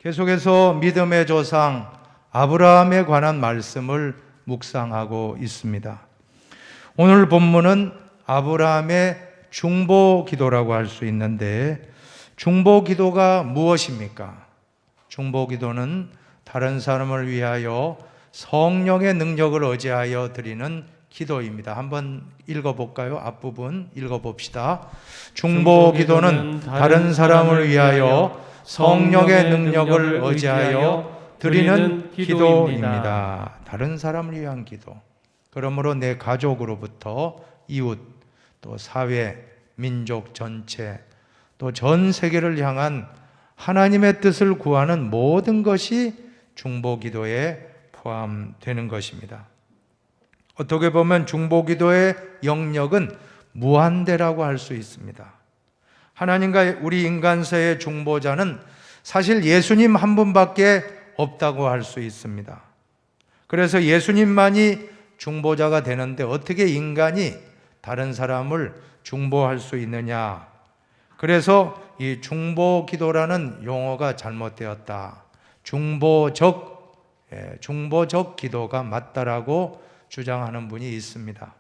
계속해서 믿음의 조상 아브라함에 관한 말씀을 묵상하고 있습니다. 오늘 본문은 아브라함의 중보 기도라고 할 수 있는데, 중보 기도가 무엇입니까? 중보 기도는 다른 사람을 위하여 성령의 능력을 의지하여 드리는 기도입니다. 한번 읽어볼까요? 앞부분 읽어봅시다. 중보 기도는 다른 사람을 위하여 성령의 능력을 의지하여 드리는 기도입니다. 다른 사람을 위한 기도. 그러므로 내 가족으로부터 이웃, 또 사회, 민족 전체, 또 전 세계를 향한 하나님의 뜻을 구하는 모든 것이 중보 기도에 포함되는 것입니다. 어떻게 보면 중보 기도의 영역은 무한대라고 할 수 있습니다. 하나님과 우리 인간사의 중보자는 사실 예수님 한 분밖에 없다고 할 수 있습니다. 그래서 예수님만이 중보자가 되는데 어떻게 인간이 다른 사람을 중보할 수 있느냐? 그래서 이 중보 기도라는 용어가 잘못되었다. 중보적 기도가 맞다라고 주장하는 분이 있습니다.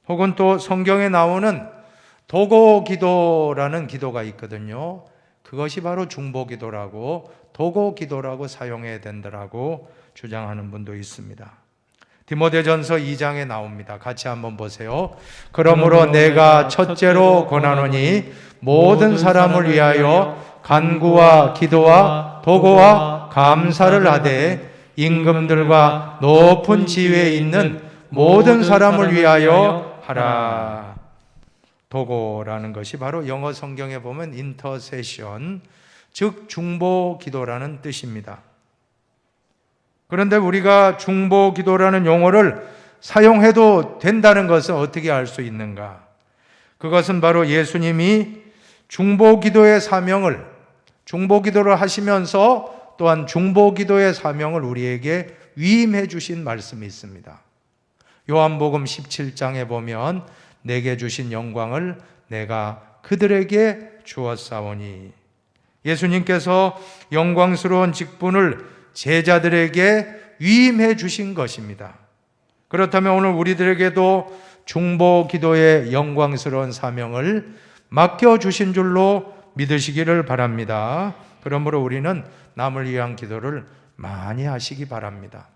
혹은 또 성경에 나오는 도고 기도라는 기도가 있거든요. 그것이 바로 중보 기도라고, 도고 기도라고 사용해야 된다라고 주장하는 분도 있습니다. 디모데전서 2장에 나옵니다. 같이 한번 보세요. 그러므로 내가 첫째로 권하노니 모든 사람을 위하여 간구와 기도와 도고와 감사를 하되 임금들과 높은 지위에 있는 모든 사람을 위하여 하라. 도고라는 것이 바로 영어 성경에 보면 인터세션, 즉 중보 기도라는 뜻입니다. 그런데 우리가 중보 기도라는 용어를 사용해도 된다는 것은 어떻게 알 수 있는가? 그것은 바로 예수님이 중보 기도의 사명을, 중보 기도를 하시면서 또한 중보 기도의 사명을 우리에게 위임해 주신 말씀이 있습니다. 요한복음 17장에 보면 내게 주신 영광을 내가 그들에게 주었사오니, 예수님께서 영광스러운 직분을 제자들에게 위임해 주신 것입니다. 그렇다면 오늘 우리들에게도 중보 기도의 영광스러운 사명을 맡겨주신 줄로 믿으시기를 바랍니다. 그러므로 우리는 남을 위한 기도를 많이 하시기 바랍니다.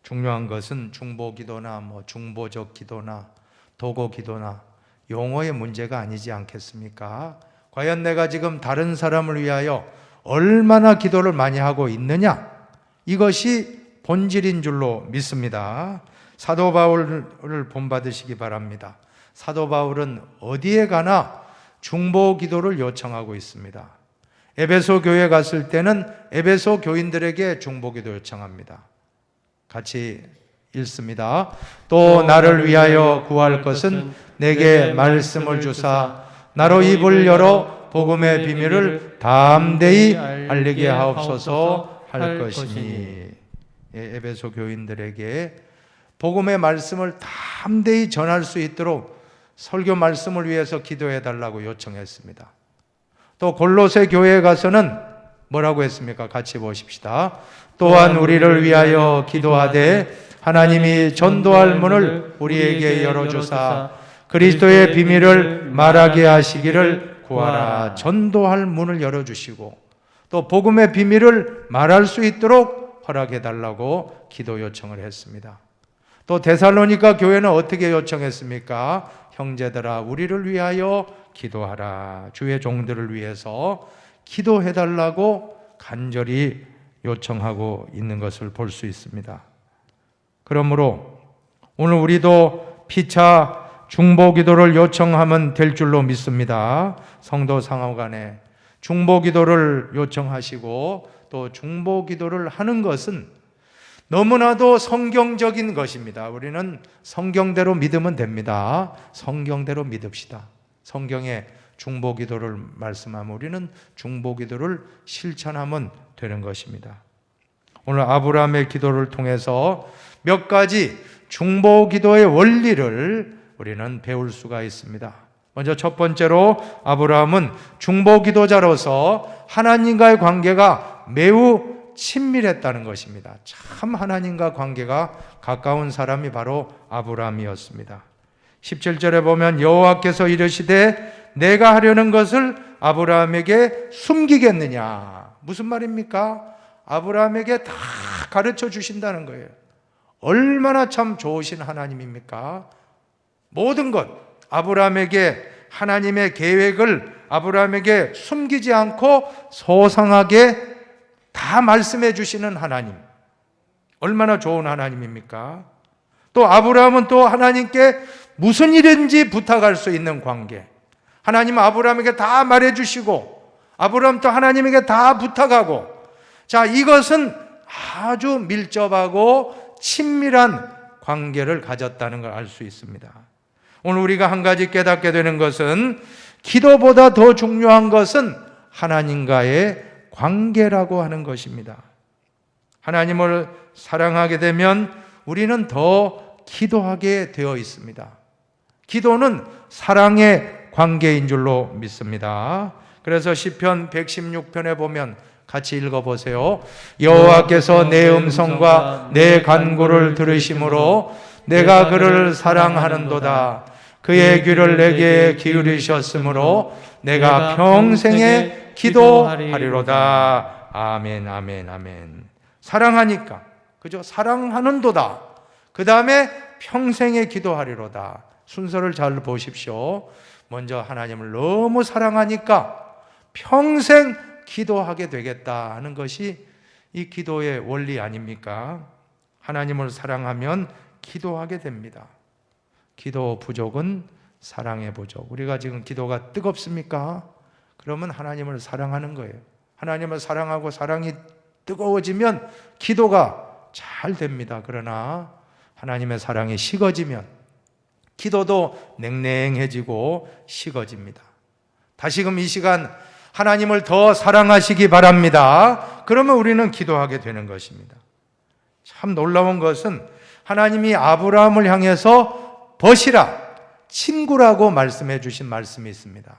중요한 것은 중보 기도나 중보적 기도나 도고 기도나 용어의 문제가 아니지 않겠습니까? 과연 내가 지금 다른 사람을 위하여 얼마나 기도를 많이 하고 있느냐? 이것이 본질인 줄로 믿습니다. 사도 바울을 본받으시기 바랍니다. 사도 바울은 어디에 가나 중보 기도를 요청하고 있습니다. 에베소 교회에 갔을 때는 에베소 교인들에게 중보 기도 요청합니다. 같이 읽습니다. 또 나를 위하여 구할 것은 내게 말씀을 주사 나로 입을 열어 복음의 비밀을 담대히 알리게 하옵소서 할 것이니. 에베소 교인들에게 복음의 말씀을 담대히 전할 수 있도록 설교 말씀을 위해서 기도해 달라고 요청했습니다. 또 골로새 교회에 가서는 뭐라고 했습니까? 같이 보십시다. 또한 우리를 위하여 기도하되 하나님이 전도할 문을 우리에게 열어주사 그리스도의 비밀을 말하게 하시기를 구하라. 전도할 문을 열어주시고 또 복음의 비밀을 말할 수 있도록 허락해 달라고 기도 요청을 했습니다. 또 데살로니가 교회는 어떻게 요청했습니까? 형제들아 우리를 위하여 기도하라. 주의 종들을 위해서 기도해 달라고 간절히 요청하고 있는 것을 볼 수 있습니다. 그러므로 오늘 우리도 피차 중보 기도를 요청하면 될 줄로 믿습니다. 성도 상호 간에 중보 기도를 요청하시고 또 중보 기도를 하는 것은 너무나도 성경적인 것입니다. 우리는 성경대로 믿으면 됩니다. 성경대로 믿읍시다. 성경에 중보 기도를 말씀하면 우리는 중보 기도를 실천하면 되는 것입니다. 오늘 아브라함의 기도를 통해서 몇 가지 중보 기도의 원리를 우리는 배울 수가 있습니다. 먼저 첫 번째로 아브라함은 중보기도자로서 하나님과의 관계가 매우 친밀했다는 것입니다. 참 하나님과 관계가 가까운 사람이 바로 아브라함이었습니다. 17절에 보면 여호와께서 이르시되 내가 하려는 것을 아브라함에게 숨기겠느냐. 무슨 말입니까? 아브라함에게 다 가르쳐 주신다는 거예요. 얼마나 참 좋으신 하나님입니까? 모든 것, 아브라함에게 하나님의 계획을 아브라함에게 숨기지 않고 소상하게 다 말씀해 주시는 하나님. 얼마나 좋은 하나님입니까? 또 아브라함은 또 하나님께 무슨 일인지 부탁할 수 있는 관계. 하나님은 아브라함에게 다 말해 주시고 아브라함도 하나님에게 다 부탁하고, 자, 이것은 아주 밀접하고 친밀한 관계를 가졌다는 걸 알 수 있습니다. 오늘 우리가 한 가지 깨닫게 되는 것은 기도보다 더 중요한 것은 하나님과의 관계라고 하는 것입니다. 하나님을 사랑하게 되면 우리는 더 기도하게 되어 있습니다. 기도는 사랑의 관계인 줄로 믿습니다. 그래서 시편 116편에 보면 같이 읽어보세요. 여호와께서 내 음성과 내 간구를 들으심으로 내가 그를 사랑하는도다. 그의 귀를 내게 기울이셨으므로 내가 평생에 기도하리로다. 아멘, 아멘, 아멘. 사랑하니까, 그죠? 사랑하는도다. 그 다음에 평생에 기도하리로다. 순서를 잘 보십시오. 먼저 하나님을 너무 사랑하니까 평생 기도하게 되겠다 하는 것이 이 기도의 원리 아닙니까? 하나님을 사랑하면 기도하게 됩니다. 기도 부족은 사랑의 부족. 우리가 지금 기도가 뜨겁습니까? 그러면 하나님을 사랑하는 거예요. 하나님을 사랑하고 사랑이 뜨거워지면 기도가 잘 됩니다. 그러나 하나님의 사랑이 식어지면 기도도 냉랭해지고 식어집니다. 다시금 이 시간 하나님을 더 사랑하시기 바랍니다. 그러면 우리는 기도하게 되는 것입니다. 참 놀라운 것은 하나님이 아브라함을 향해서 벗이라, 친구라고 말씀해 주신 말씀이 있습니다.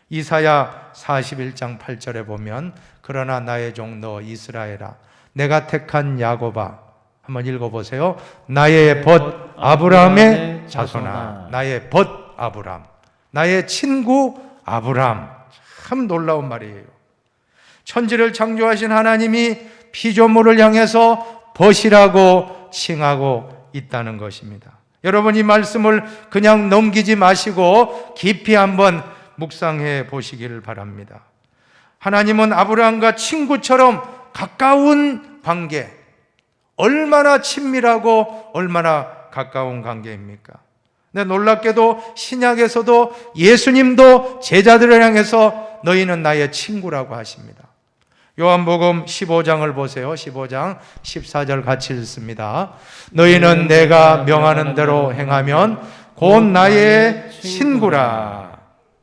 이사야 41장 8절에 보면 그러나 나의 종 너 이스라엘아 내가 택한 야곱아, 한번 읽어보세요. 나의 벗 아브라함의 자손아. 나의 벗 아브라함, 나의 친구 아브라함. 참 놀라운 말이에요. 천지를 창조하신 하나님이 피조물을 향해서 벗이라고 칭하고 있다는 것입니다. 여러분, 이 말씀을 그냥 넘기지 마시고 깊이 한번 묵상해 보시기를 바랍니다. 하나님은 아브라함과 친구처럼 가까운 관계, 얼마나 친밀하고 얼마나 가까운 관계입니까? 근데 놀랍게도 신약에서도 예수님도 제자들을 향해서 너희는 나의 친구라고 하십니다. 요한복음 15장을 보세요. 15장 14절 같이 읽습니다. 너희는 내가 명하는 대로 행하면 곧 나의 친구라.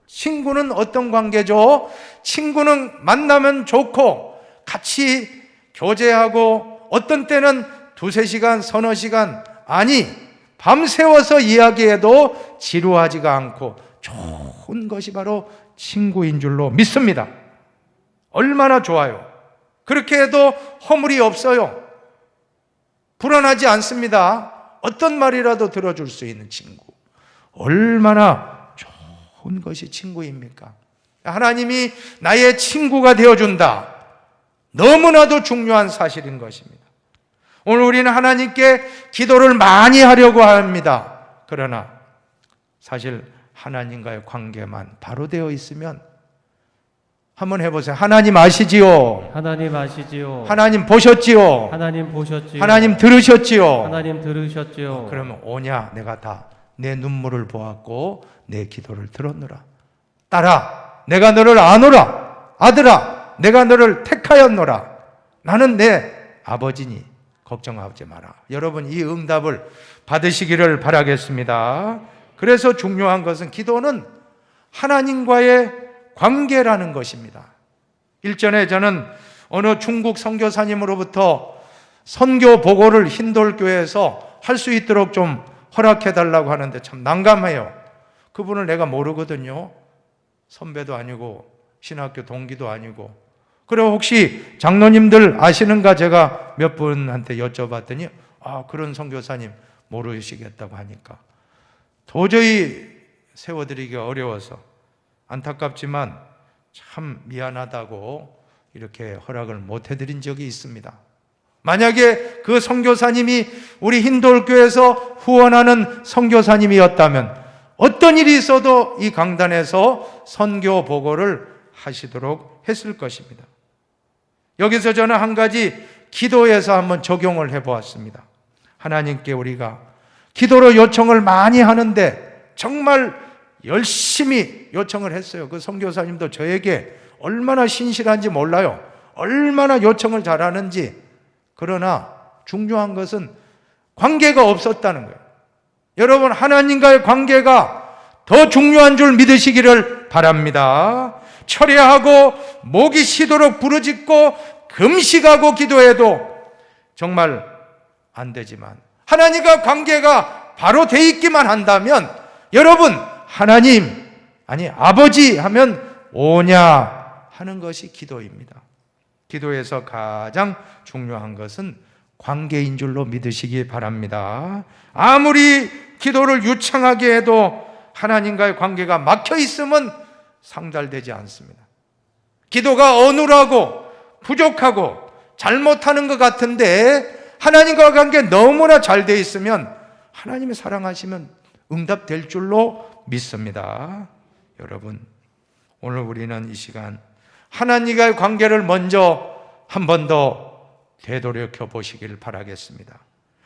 친구는 어떤 관계죠? 친구는 만나면 좋고 같이 교제하고 어떤 때는 두세 시간, 서너 시간, 아니 밤새워서 이야기해도 지루하지가 않고 좋은 것이 바로 친구인 줄로 믿습니다. 얼마나 좋아요. 그렇게 해도 허물이 없어요. 불안하지 않습니다. 어떤 말이라도 들어줄 수 있는 친구. 얼마나 좋은 것이 친구입니까? 하나님이 나의 친구가 되어준다. 너무나도 중요한 사실인 것입니다. 오늘 우리는 하나님께 기도를 많이 하려고 합니다. 그러나 사실 하나님과의 관계만 바로 되어 있으면 한번 해보세요. 하나님 아시지요? 하나님 아시지요? 하나님 보셨지요? 하나님 보셨지요? 하나님 들으셨지요? 하나님 들으셨지요? 그러면 오냐? 내가 다 내 눈물을 보았고 내 기도를 들었노라. 딸아, 내가 너를 아노라. 아들아, 내가 너를 택하였노라. 나는 내 아버지니 걱정하지 마라. 여러분, 이 응답을 받으시기를 바라겠습니다. 그래서 중요한 것은 기도는 하나님과의 관계라는 것입니다. 일전에 저는 어느 중국 선교사님으로부터 선교 보고를 힌돌교회에서 할 수 있도록 좀 허락해 달라고 하는데 참 난감해요. 그분을 내가 모르거든요. 선배도 아니고 신학교 동기도 아니고. 그리고 혹시 장로님들 아시는가 제가 몇 분한테 여쭤봤더니 그런 선교사님 모르시겠다고 하니까 도저히 세워드리기가 어려워서 안타깝지만 참 미안하다고 이렇게 허락을 못 해드린 적이 있습니다. 만약에 그 선교사님이 우리 흰돌교에서 후원하는 선교사님이었다면 어떤 일이 있어도 이 강단에서 선교 보고를 하시도록 했을 것입니다. 여기서 저는 한 가지 기도에서 한번 적용을 해보았습니다. 하나님께 우리가 기도로 요청을 많이 하는데 정말 열심히 요청을 했어요. 그 선교사님도 저에게 얼마나 신실한지 몰라요. 얼마나 요청을 잘하는지. 그러나 중요한 것은 관계가 없었다는 거예요. 여러분, 하나님과의 관계가 더 중요한 줄 믿으시기를 바랍니다. 철회하고 목이 쉬도록 부르짖고 금식하고 기도해도 정말 안 되지만 하나님과 관계가 바로 돼 있기만 한다면 여러분, 하나님, 아니 아버지 하면 오냐 하는 것이 기도입니다. 기도에서 가장 중요한 것은 관계인 줄로 믿으시기 바랍니다. 아무리 기도를 유창하게 해도 하나님과의 관계가 막혀 있으면 상달되지 않습니다. 기도가 어눌하고 부족하고 잘못하는 것 같은데 하나님과 관계 너무나 잘 돼 있으면 하나님이 사랑하시면 응답될 줄로 믿습니다. 여러분, 오늘 우리는 이 시간 하나님과의 관계를 먼저 한 번 더 되돌이켜 보시길 바라겠습니다.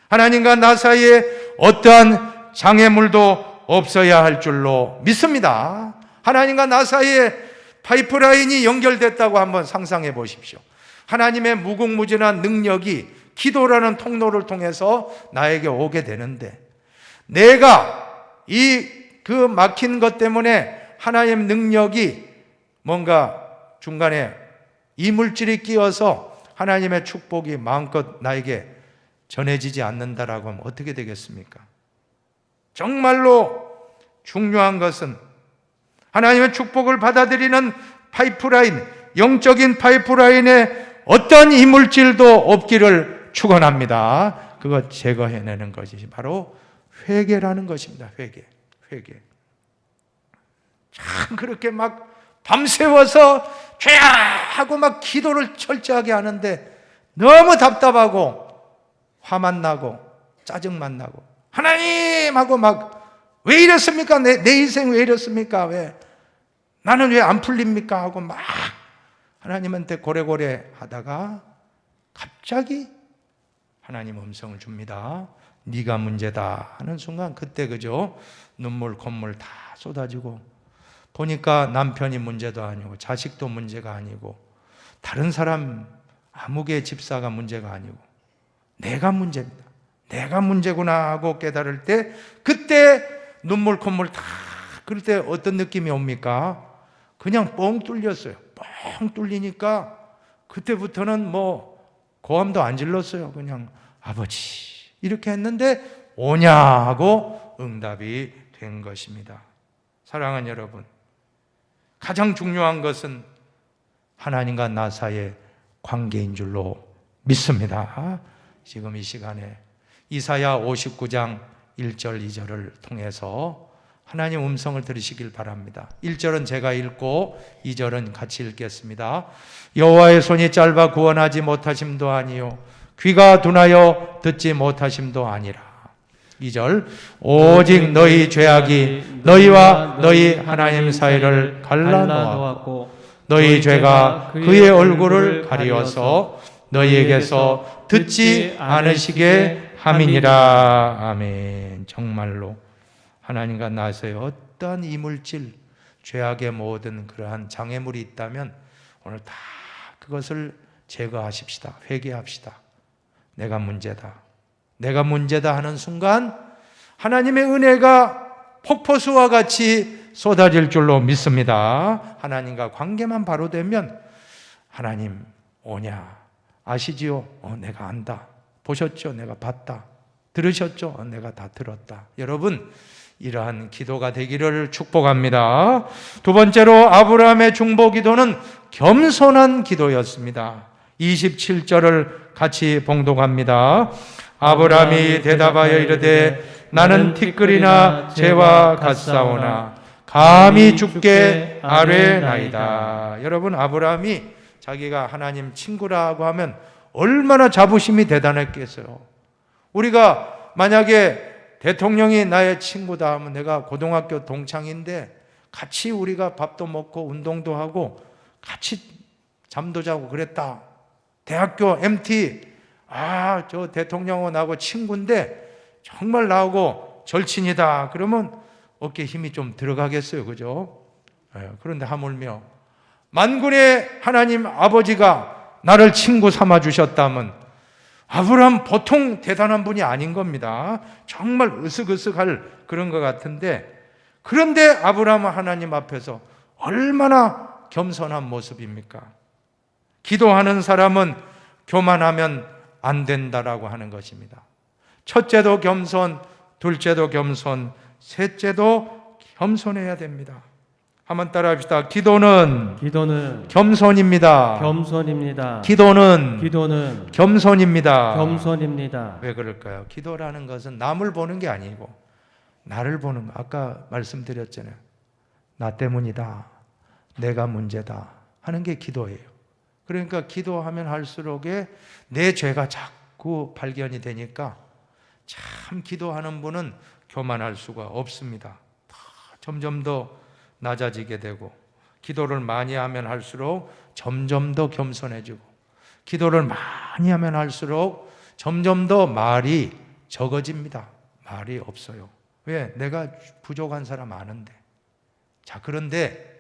하나님과 나 사이에 어떠한 장애물도 없어야 할 줄로 믿습니다. 하나님과 나 사이에 파이프라인이 연결됐다고 한번 상상해 보십시오. 하나님의 무궁무진한 능력이 기도라는 통로를 통해서 나에게 오게 되는데 내가 그 막힌 것 때문에 하나님의 능력이 뭔가 중간에 이물질이 끼어서 하나님의 축복이 마음껏 나에게 전해지지 않는다라고 하면 어떻게 되겠습니까? 정말로 중요한 것은 하나님의 축복을 받아들이는 파이프라인, 영적인 파이프라인에 어떤 이물질도 없기를 축원합니다. 그것 제거해내는 것이 바로 회개라는 것입니다. 회개. 참 그렇게 막 밤새워서 죄야 하고 막 기도를 철저하게 하는데 너무 답답하고 화만 나고 짜증만 나고 하나님 하고 막 왜 이랬습니까? 내 인생 왜 이랬습니까? 왜 나는 왜 안 풀립니까? 하고 막 하나님한테 고래고래 하다가 갑자기 하나님 음성을 줍니다. 네가 문제다 하는 순간 그때 그죠? 눈물 콧물 다 쏟아지고 보니까 남편이 문제도 아니고 자식도 문제가 아니고 다른 사람 아무개 집사가 문제가 아니고 내가 문제입니다. 내가 문제구나 하고 깨달을 때 그때 눈물 콧물 다 그럴 때 어떤 느낌이 옵니까? 그냥 뻥 뚫렸어요. 뻥 뚫리니까 그때부터는 뭐 고함도 안 질렀어요. 그냥 아버지 이렇게 했는데 오냐 하고 응답이 된 것입니다. 사랑하는 여러분, 가장 중요한 것은 하나님과 나 사이의 관계인 줄로 믿습니다. 지금 이 시간에 이사야 59장 1절 2절을 통해서 하나님 음성을 들으시길 바랍니다. 1절은 제가 읽고 2절은 같이 읽겠습니다. 여호와의 손이 짧아 구원하지 못하심도 아니요 귀가 둔하여 듣지 못하심도 아니라. 2절 오직 너희 죄악이 너희와 너희 하나님 사이를 갈라놓았고 너희 죄가 그의 얼굴을 가리어서 너희에게서 듣지 않으시게 함이니라. 아멘. 정말로 하나님과 나 사이에 어떠한 이물질, 죄악의 모든 그러한 장애물이 있다면 오늘 다 그것을 제거하십시다. 회개합시다. 내가 문제다. 내가 문제다 하는 순간 하나님의 은혜가 폭포수와 같이 쏟아질 줄로 믿습니다. 하나님과 관계만 바로 되면 하나님 오냐 아시지요? 내가 안다. 보셨죠? 내가 봤다. 들으셨죠? 내가 다 들었다. 여러분, 이러한 기도가 되기를 축복합니다. 두 번째로 아브라함의 중보 기도는 겸손한 기도였습니다. 27절을 같이 봉독합니다. 아브라함이 대답하여 이르되 나는 티끌이나 재와 같사오나 감히 주께 아뢰나이다. 여러분, 아브라함이 자기가 하나님 친구라고 하면 얼마나 자부심이 대단했겠어요. 우리가 만약에 대통령이 나의 친구다 하면 내가 고등학교 동창인데 같이 우리가 밥도 먹고 운동도 하고 같이 잠도 자고 그랬다. 대학교 MT, 저 대통령하고 나하고 친구인데 정말 나하고 절친이다. 그러면 어깨에 힘이 좀 들어가겠어요. 그죠? 그런데 하물며 만군의 하나님 아버지가 나를 친구 삼아 주셨다면 아브라함 보통 대단한 분이 아닌 겁니다. 정말 으슥으슥할 그런 것 같은데, 그런데 아브라함은 하나님 앞에서 얼마나 겸손한 모습입니까? 기도하는 사람은 교만하면 안 된다라고 하는 것입니다. 첫째도 겸손, 둘째도 겸손, 셋째도 겸손해야 됩니다. 한번 따라합시다. 기도는 겸손입니다. 겸손입니다. 기도는 겸손입니다. 겸손입니다. 왜 그럴까요? 기도라는 것은 남을 보는 게 아니고 나를 보는 거. 아까 말씀드렸잖아요. 나 때문이다. 내가 문제다. 하는 게 기도예요. 그러니까 기도하면 할수록에 내 죄가 자꾸 발견이 되니까 참 기도하는 분은 교만할 수가 없습니다. 점점 더 낮아지게 되고, 기도를 많이 하면 할수록 점점 더 겸손해지고, 기도를 많이 하면 할수록 점점 더 말이 적어집니다. 말이 없어요. 왜? 내가 부족한 사람 아는데. 자, 그런데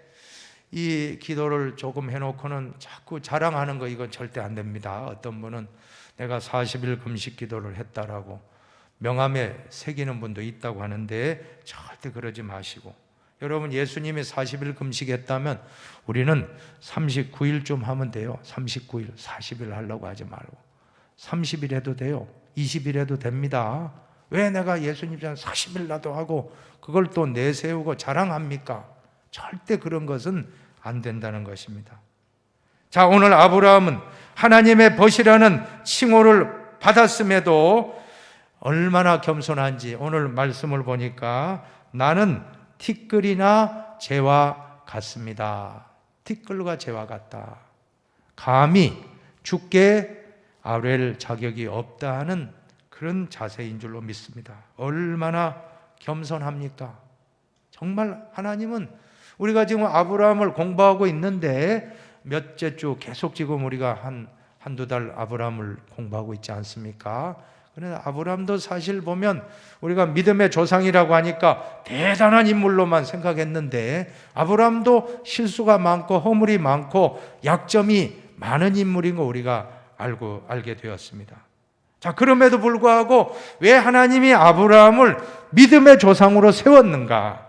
이 기도를 조금 해놓고는 자꾸 자랑하는 거, 이건 절대 안 됩니다. 어떤 분은 내가 40일 금식 기도를 했다라고 명함에 새기는 분도 있다고 하는데 절대 그러지 마시고, 여러분, 예수님이 40일 금식했다면 우리는 39일 좀 하면 돼요. 39일, 40일 하려고 하지 말고 30일 해도 돼요. 20일 해도 됩니다. 왜 내가 예수님처럼 40일 나도 하고 그걸 또 내세우고 자랑합니까? 절대 그런 것은 안 된다는 것입니다. 자, 오늘 아브라함은 하나님의 벗이라는 칭호를 받았음에도 얼마나 겸손한지 오늘 말씀을 보니까 나는 티끌이나 재와 같습니다. 티끌과 재와 같다. 감히 주께 아뢰를 자격이 없다 하는 그런 자세인 줄로 믿습니다. 얼마나 겸손합니까? 정말 하나님은 우리가 지금 아브라함을 공부하고 있는데 몇째 주 계속 지금 우리가 한두 달 아브라함을 공부하고 있지 않습니까? 그런데 아브라함도 사실 보면 우리가 믿음의 조상이라고 하니까 대단한 인물로만 생각했는데 아브라함도 실수가 많고 허물이 많고 약점이 많은 인물인 거 우리가 알게 되었습니다. 자, 그럼에도 불구하고 왜 하나님이 아브라함을 믿음의 조상으로 세웠는가?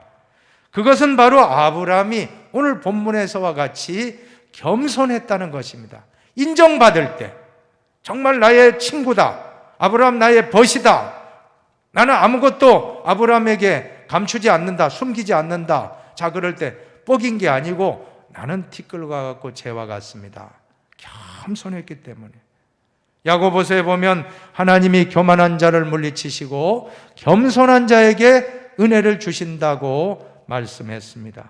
그것은 바로 아브라함이 오늘 본문에서와 같이 겸손했다는 것입니다. 인정받을 때 정말 나의 친구다, 아브라함 나의 벗이다, 나는 아무것도 아브라함에게 감추지 않는다, 숨기지 않는다. 자, 그럴 때 뻑인 게 아니고 나는 티끌과 같고 재와 같습니다. 겸손했기 때문에. 야고보서에 보면 하나님이 교만한 자를 물리치시고 겸손한 자에게 은혜를 주신다고 말씀했습니다.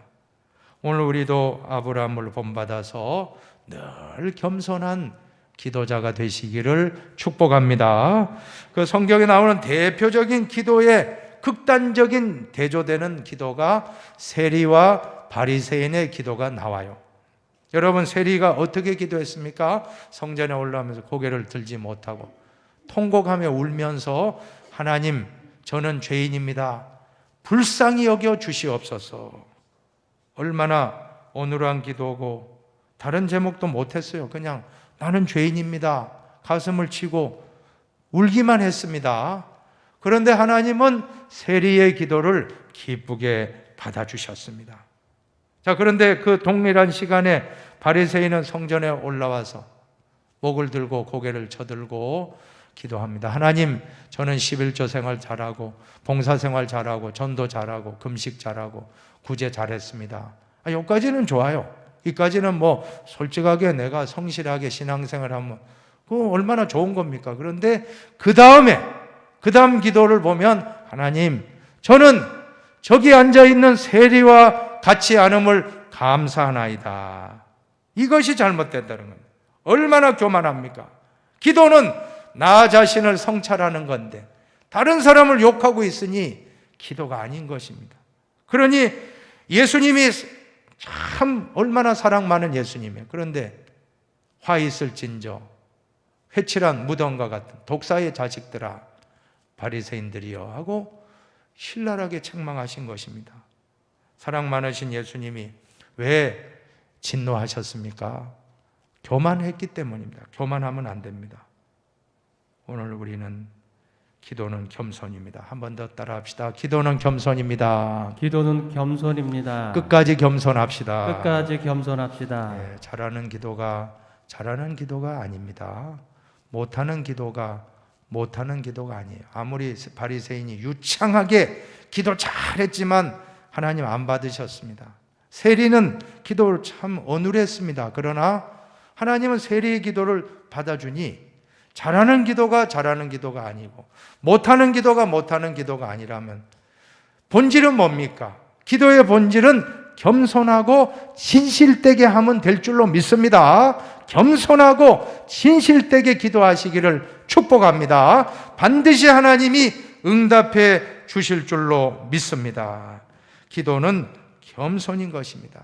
오늘 우리도 아브라함을 본받아서 늘 겸손한 기도자가 되시기를 축복합니다. 그 성경에 나오는 대표적인 기도의 극단적인 대조되는 기도가 세리와 바리새인의 기도가 나와요. 여러분, 세리가 어떻게 기도했습니까? 성전에 올라오면서 고개를 들지 못하고 통곡하며 울면서 하나님, 저는 죄인입니다. 불쌍히 여겨 주시옵소서. 얼마나 어눌한 기도고 다른 제목도 못했어요. 그냥 나는 죄인입니다. 가슴을 치고 울기만 했습니다. 그런데 하나님은 세리의 기도를 기쁘게 받아주셨습니다. 자, 그런데 그 동일한 시간에 바리새인은 성전에 올라와서 목을 들고 고개를 쳐들고 기도합니다. 하나님, 저는 11조 생활 잘하고 봉사 생활 잘하고 전도 잘하고 금식 잘하고 구제 잘했습니다. 여기까지는 좋아요. 이까지는 뭐 솔직하게 내가 성실하게 신앙생활 하면 그거 얼마나 좋은 겁니까? 그런데 그 다음 기도를 보면 하나님, 저는 저기 앉아있는 세리와 같이 않음을 감사하나이다. 이것이 잘못된다는 겁니다. 얼마나 교만합니까? 기도는 나 자신을 성찰하는 건데 다른 사람을 욕하고 있으니 기도가 아닌 것입니다. 그러니 예수님이 참 얼마나 사랑 많은 예수님이에요. 그런데 화 있을진저 회칠한 무덤과 같은 독사의 자식들아 바리새인들이여 하고 신랄하게 책망하신 것입니다. 사랑 많으신 예수님이 왜 진노하셨습니까? 교만했기 때문입니다. 교만하면 안 됩니다. 오늘 우리는 기도는 겸손입니다. 한 번 더 따라합시다. 기도는 겸손입니다. 기도는 겸손입니다. 끝까지 겸손합시다. 끝까지 겸손합시다. 네, 잘하는 기도가 아닙니다. 못하는 기도가 아니에요. 아무리 바리새인이 유창하게 기도 잘했지만 하나님 안 받으셨습니다. 세리는 기도를 참 어눌했습니다. 그러나 하나님은 세리의 기도를 받아주니 잘하는 기도가 아니고 못하는 기도가 아니라면 본질은 뭡니까? 기도의 본질은 겸손하고 진실되게 하면 될 줄로 믿습니다. 겸손하고 진실되게 기도하시기를 축복합니다. 반드시 하나님이 응답해 주실 줄로 믿습니다. 기도는 겸손인 것입니다.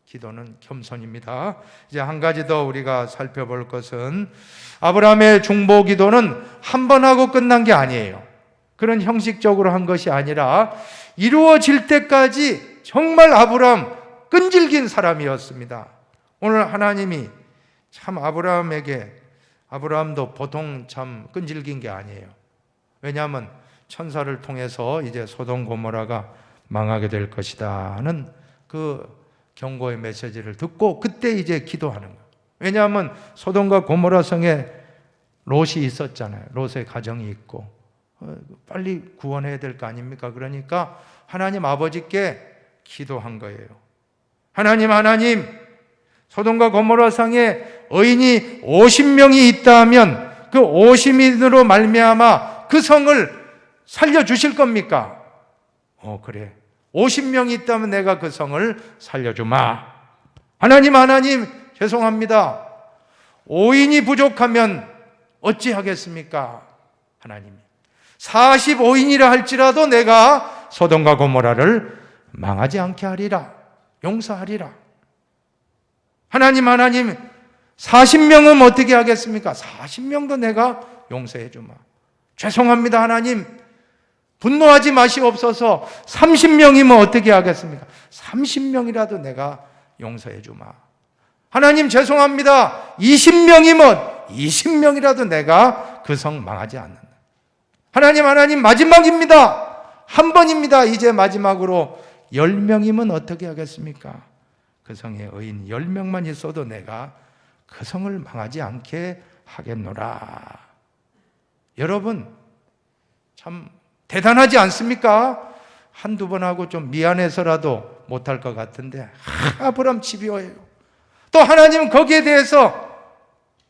기도는 겸손입니다. 이제 한 가지 더 우리가 살펴볼 것은 아브라함의 중보 기도는 한 번 하고 끝난 게 아니에요. 그런 형식적으로 한 것이 아니라 이루어질 때까지 정말 아브라함 끈질긴 사람이었습니다. 오늘 하나님이 참 아브라함도 보통 참 끈질긴 게 아니에요. 왜냐하면 천사를 통해서 이제 소돔 고모라가 망하게 될 것이다 하는 그 경고의 메시지를 듣고 그때 이제 기도하는 거예요. 왜냐하면 소돔과 고모라 성에 롯이 있었잖아요. 롯의 가정이 있고 빨리 구원해야 될 거 아닙니까? 그러니까 하나님 아버지께 기도한 거예요. 하나님, 소돔과 고모라 성에 의인이 50명이 있다면 그 50인으로 말미암아 그 성을 살려주실 겁니까? 그래. 50명이 있다면 내가 그 성을 살려주마. 하나님, 죄송합니다. 5인이 부족하면 어찌하겠습니까? 하나님, 45인이라 할지라도 내가 소돔과 고모라를 망하지 않게 하리라. 용서하리라. 하나님, 40명은 어떻게 하겠습니까? 40명도 내가 용서해 주마. 죄송합니다, 하나님. 분노하지 마시옵소서. 30명이면 어떻게 하겠습니까? 30명이라도 내가 용서해 주마. 하나님, 죄송합니다. 20명이면 20명이라도 내가 그 성 망하지 않는다. 하나님, 마지막입니다. 한 번입니다. 이제 마지막으로 10명이면 어떻게 하겠습니까? 그 성에 의인 10명만 있어도 내가 그 성을 망하지 않게 하겠노라. 여러분, 참 대단하지 않습니까? 한두 번 하고 좀 미안해서라도 못할 것 같은데 아브라함 집요해요. 또 하나님은 거기에 대해서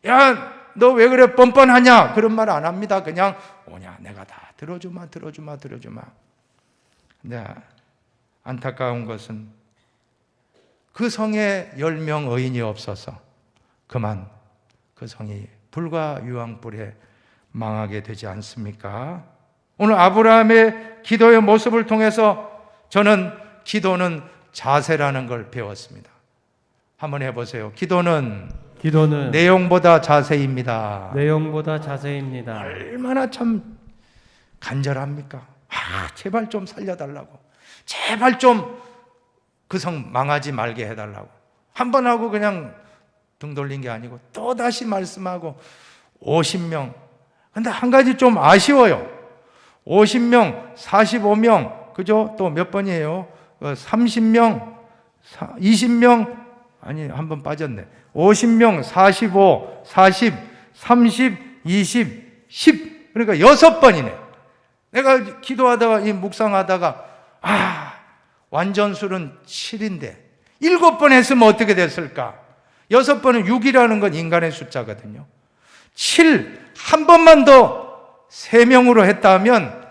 야, 너 왜 그래 뻔뻔하냐 그런 말 안 합니다. 그냥 오냐 내가 다 들어주마. 근데 안타까운 것은 그 성에 10명 의인이 없어서 그만 그 성이 불과 유황불에 망하게 되지 않습니까? 오늘 아브라함의 기도의 모습을 통해서 저는 기도는 자세라는 걸 배웠습니다. 한번 해보세요. 기도는 내용보다 자세입니다. 얼마나 참 간절합니까? 제발 좀 살려달라고. 제발 좀 그 성 망하지 말게 해달라고. 한 번 하고 그냥 등 돌린 게 아니고 또 다시 말씀하고 50명. 근데 한 가지 좀 아쉬워요. 50명, 45명, 그죠? 또 몇 번이에요? 30명, 20명, 아니, 한 번 빠졌네. 50명, 45, 40, 30, 20, 10, 그러니까 6번이네. 내가 기도하다가, 이 묵상하다가, 완전술은 7인데, 7번 했으면 어떻게 됐을까? 6번은 6이라는 건 인간의 숫자거든요. 7, 한 번만 더 3명으로 했다면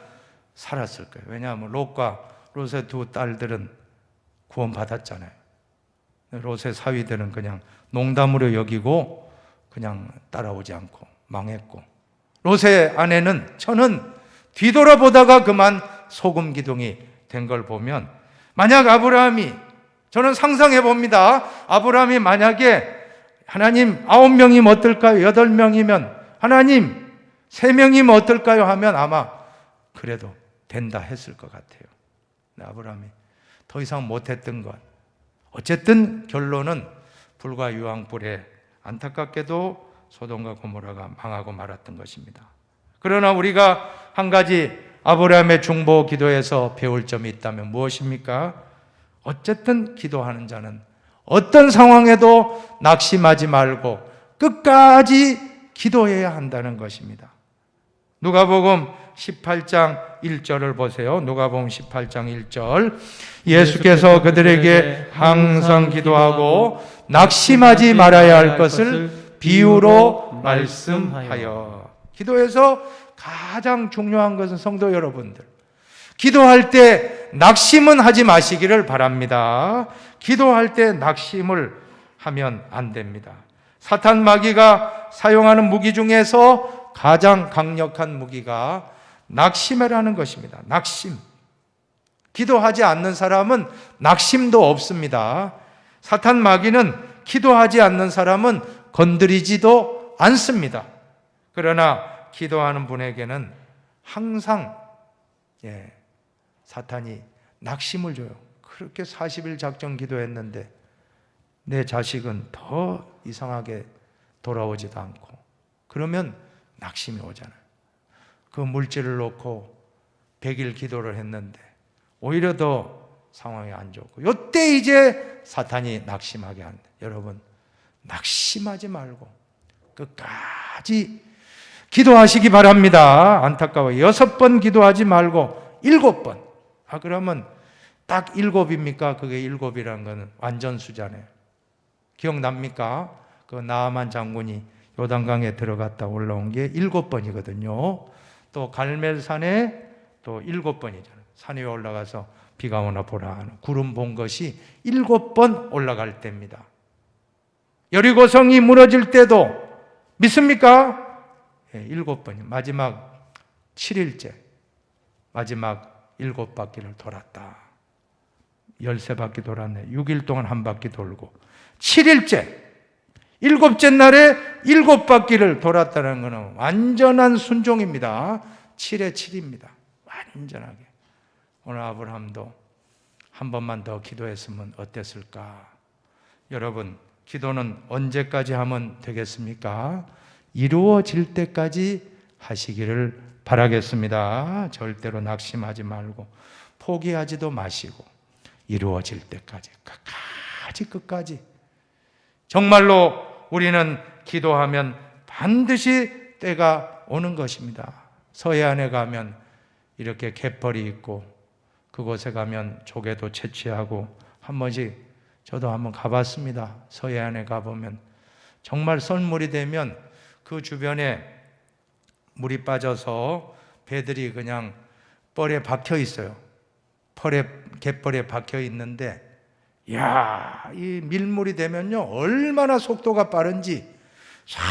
살았을 거예요. 왜냐하면 롯과 롯의 두 딸들은 구원받았잖아요. 롯의 사위들은 그냥 농담으로 여기고 그냥 따라오지 않고 망했고, 롯의 아내는, 저는 뒤돌아보다가 그만 소금 기둥이 된 걸 보면, 만약 아브라함이, 저는 상상해 봅니다. 아브라함이 만약에 하나님 9명이면 어떨까요? 8명이면, 하나님 3명이면 어떨까요? 하면 아마 그래도 된다 했을 것 같아요. 아브라함이 더 이상 못했던 것, 어쨌든 결론은 불과 유황불에 안타깝게도 소돔과 고모라가 망하고 말았던 것입니다. 그러나 우리가 한 가지 아브라함의 중보 기도에서 배울 점이 있다면 무엇입니까? 어쨌든 기도하는 자는 어떤 상황에도 낙심하지 말고 끝까지 기도해야 한다는 것입니다. 누가복음 18장 1절을 보세요. 누가복음 18장 1절. 예수께서 그들에게 항상 기도하고 낙심하지 말아야 할 것을 비유로 말씀하여. 기도에서 가장 중요한 것은, 성도 여러분들, 기도할 때 낙심은 하지 마시기를 바랍니다. 기도할 때 낙심을 하면 안 됩니다. 사탄 마귀가 사용하는 무기 중에서 가장 강력한 무기가 낙심이라는 것입니다. 낙심. 기도하지 않는 사람은 낙심도 없습니다. 사탄 마귀는 기도하지 않는 사람은 건드리지도 않습니다. 그러나 기도하는 분에게는 항상 사탄이 낙심을 줘요. 그렇게 40일 작전 기도했는데 내 자식은 더 이상하게 돌아오지도 않고, 그러면 낙심이 오잖아요. 그 물질을 놓고 100일 기도를 했는데 오히려 더 상황이 안 좋고, 이때 이제 사탄이 낙심하게 한다. 여러분, 낙심하지 말고 끝까지 기도하시기 바랍니다. 안타까워요. 6번 기도하지 말고 7번. 그러면 딱 7입니까? 그게 7이라는 거는 완전수잖아요. 기억납니까? 그 나아만 장군이 요단강에 들어갔다 올라온 게 7번이거든요. 또 갈멜산에 또 7번이잖아요. 산 위에 올라가서 비가 오나 보라 하는 구름 본 것이 7번 올라갈 때입니다. 여리고성이 무너질 때도 믿습니까? 7번이 마지막 7일째 마지막 7바퀴를 돌았다. 13바퀴 돌았네. 6일 동안 한 바퀴 돌고 7일째 7째 날에 7바퀴를 돌았다는 것은 완전한 순종입니다. 7에 7입니다. 완전하게. 오늘 아브라함도 한 번만 더 기도했으면 어땠을까? 여러분, 기도는 언제까지 하면 되겠습니까? 이루어질 때까지 하시기를 바라겠습니다. 절대로 낙심하지 말고 포기하지도 마시고 이루어질 때까지 끝까지. 정말로 우리는 기도하면 반드시 때가 오는 것입니다. 서해안에 가면 이렇게 갯벌이 있고 그곳에 가면 조개도 채취하고, 한 번씩 저도 한번 가봤습니다. 서해안에 가보면 정말 썰물이 되면 그 주변에 물이 빠져서 배들이 그냥 뻘에 박혀 있어요. 갯벌에 박혀 있는데, 이 밀물이 되면요 얼마나 속도가 빠른지 싹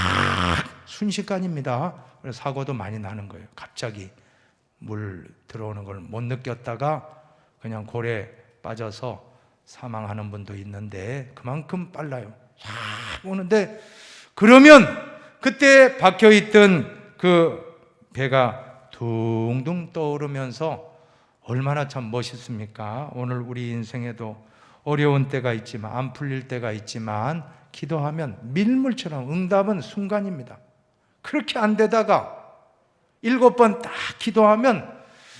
순식간입니다. 그래서 사고도 많이 나는 거예요. 갑자기 물 들어오는 걸 못 느꼈다가 그냥 고래 빠져서 사망하는 분도 있는데, 그만큼 빨라요. 싹 오는데, 그러면 그때 박혀있던 그 배가 둥둥 떠오르면서 얼마나 참 멋있습니까? 오늘 우리 인생에도 어려운 때가 있지만, 안 풀릴 때가 있지만, 기도하면 밀물처럼 응답은 순간입니다. 그렇게 안 되다가 7번 딱 기도하면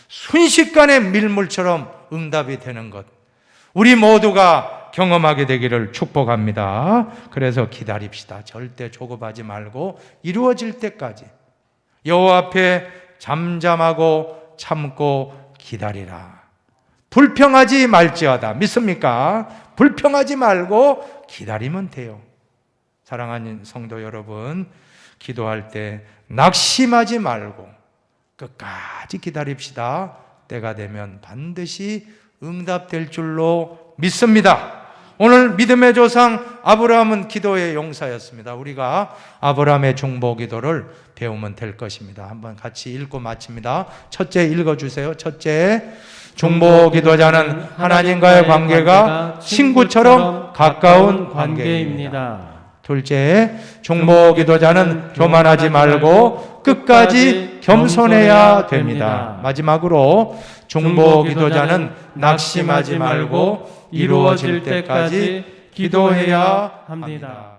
순식간에 밀물처럼 응답이 되는 것, 우리 모두가 경험하게 되기를 축복합니다. 그래서 기다립시다. 절대 조급하지 말고 이루어질 때까지. 여호와 앞에 잠잠하고 참고 기다리라. 불평하지 말지어다. 믿습니까? 불평하지 말고 기다리면 돼요. 사랑하는 성도 여러분, 기도할 때 낙심하지 말고 끝까지 기다립시다. 때가 되면 반드시 응답될 줄로 믿습니다. 오늘 믿음의 조상 아브라함은 기도의 용사였습니다. 우리가 아브라함의 중보 기도를 배우면 될 것입니다. 한번 같이 읽고 마칩니다. 첫째 읽어주세요. 첫째, 중보 기도자는 하나님과의 관계가 친구처럼 가까운 관계입니다. 둘째, 중보 기도자는 교만하지 말고 끝까지 겸손해야 됩니다. 마지막으로 중보 기도자는 낙심하지 말고 이루어질 때까지 기도해야 합니다.